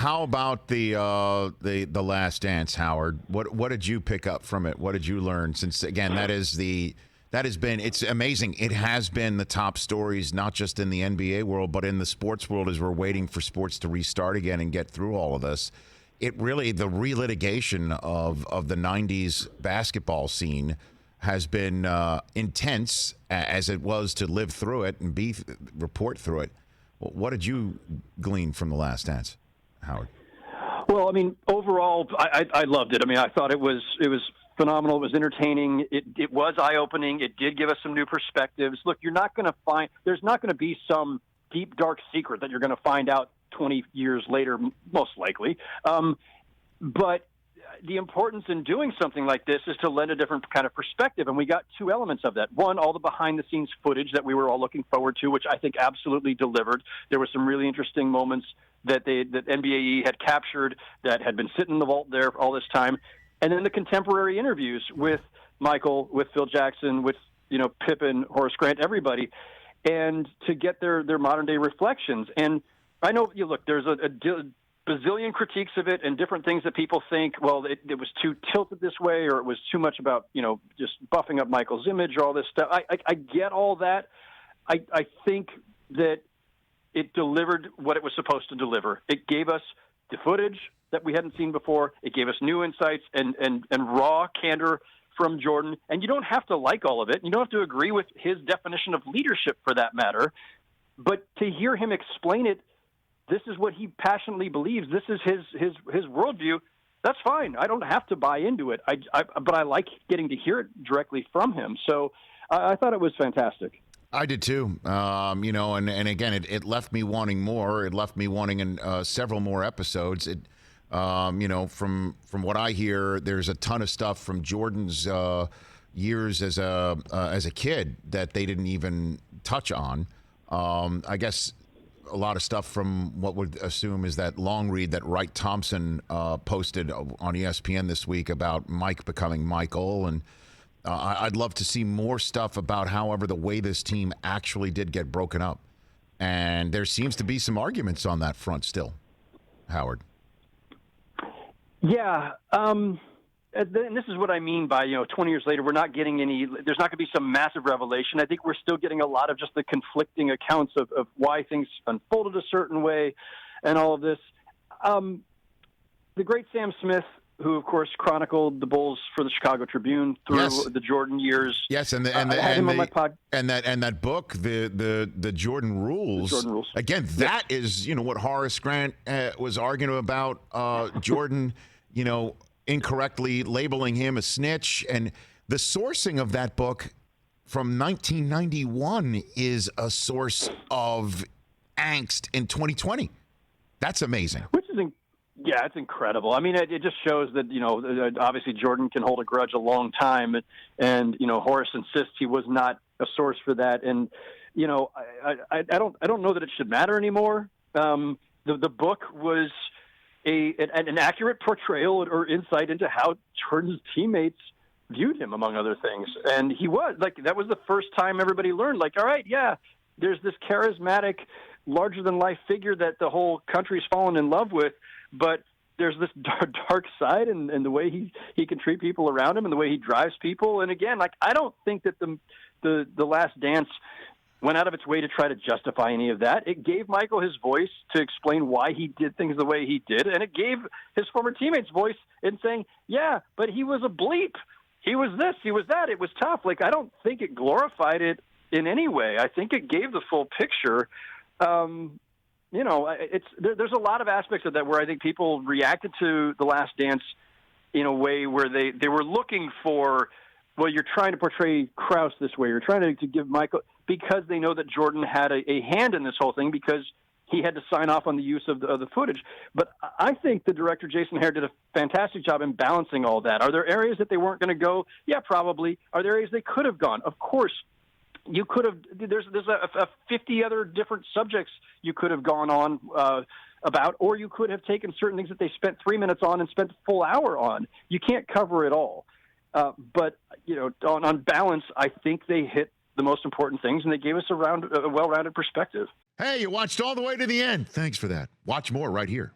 How about the Last Dance, Howard? What did you pick up from it? What did you learn? Since again, it's amazing. It has been the top stories, not just in the NBA world, but in the sports world, as we're waiting for sports to restart again and get through all of this. It really, the relitigation of the '90s basketball scene has been intense, as it was to live through it and report through it. What did you glean from the Last Dance, Howard? Well, I mean, overall, I loved it. I mean, I thought it was phenomenal. It was entertaining. It was eye-opening. It did give us some new perspectives. Look, there's not going to be some deep, dark secret that you're going to find out 20 years later, most likely. But the importance in doing something like this is to lend a different kind of perspective, and we got two elements of that. One, all the behind-the-scenes footage that we were all looking forward to, which I think absolutely delivered. There were some really interesting moments that NBAE had captured that had been sitting in the vault there all this time. And then the contemporary interviews with Michael, with Phil Jackson, with Pippen, Horace Grant, everybody, and to get their modern-day reflections. And I know, look, there's a bazillion critiques of it and different things that people think, well, it was too tilted this way, or it was too much about, just buffing up Michael's image or all this stuff. I get all that. I think that it delivered what it was supposed to deliver. It gave us the footage that we hadn't seen before. It gave us new insights and raw candor from Jordan. And you don't have to like all of it. You don't have to agree with his definition of leadership, for that matter. But to hear him explain it, this is what he passionately believes, this is his worldview, that's fine. I don't have to buy into it. But I like getting to hear it directly from him. So I thought it was fantastic. I did too. And again, it left me wanting more. It left me wanting several more episodes. From what I hear, there's a ton of stuff from Jordan's years as a kid that they didn't even touch on. I guess a lot of stuff from what would assume is that long read that Wright Thompson posted on ESPN this week about Mike becoming Michael, and I'd love to see more stuff about, however, the way this team actually did get broken up. And there seems to be some arguments on that front still, Howard. Yeah. And this is what I mean by, 20 years later, we're not getting there's not going to be some massive revelation. I think we're still getting a lot of just the conflicting accounts of why things unfolded a certain way and all of this. The great Sam Smith, who, of course, chronicled the Bulls for the Chicago Tribune through the Jordan years. Yes, and that book, the Jordan Rules. The Jordan Rules. Again, that is, what Horace Grant was arguing about Jordan, incorrectly labeling him a snitch. And the sourcing of that book from 1991 is a source of angst in 2020. That's amazing. Yeah, it's incredible. I mean, it just shows that, obviously Jordan can hold a grudge a long time. And Horace insists he was not a source for that. And, I don't know that it should matter anymore. The book was an accurate portrayal or insight into how Jordan's teammates viewed him, among other things. And he was, that was the first time everybody learned, all right, yeah, there's this charismatic, larger-than-life figure that the whole country's fallen in love with, but there's this dark side and the way he can treat people around him and the way he drives people. And again, I don't think that the Last Dance went out of its way to try to justify any of that. It gave Michael his voice to explain why he did things the way he did, and it gave his former teammates voice in saying, yeah, but he was a bleep. He was this, he was that. It was tough. I don't think it glorified it in any way. I think it gave the full picture. There's a lot of aspects of that where I think people reacted to The Last Dance in a way where they were looking for, well, you're trying to portray Krause this way. You're trying to give Michael, because they know that Jordan had a hand in this whole thing because he had to sign off on the use of the footage. But I think the director, Jason Hare, did a fantastic job in balancing all that. Are there areas that they weren't going to go? Yeah, probably. Are there areas they could have gone? Of course. You could have. There's a 50 other different subjects you could have gone on about, or you could have taken certain things that they spent 3 minutes on and spent a full hour on. You can't cover it all. But on balance, I think they hit the most important things, and they gave us a well-rounded perspective. Hey, you watched all the way to the end. Thanks for that. Watch more right here.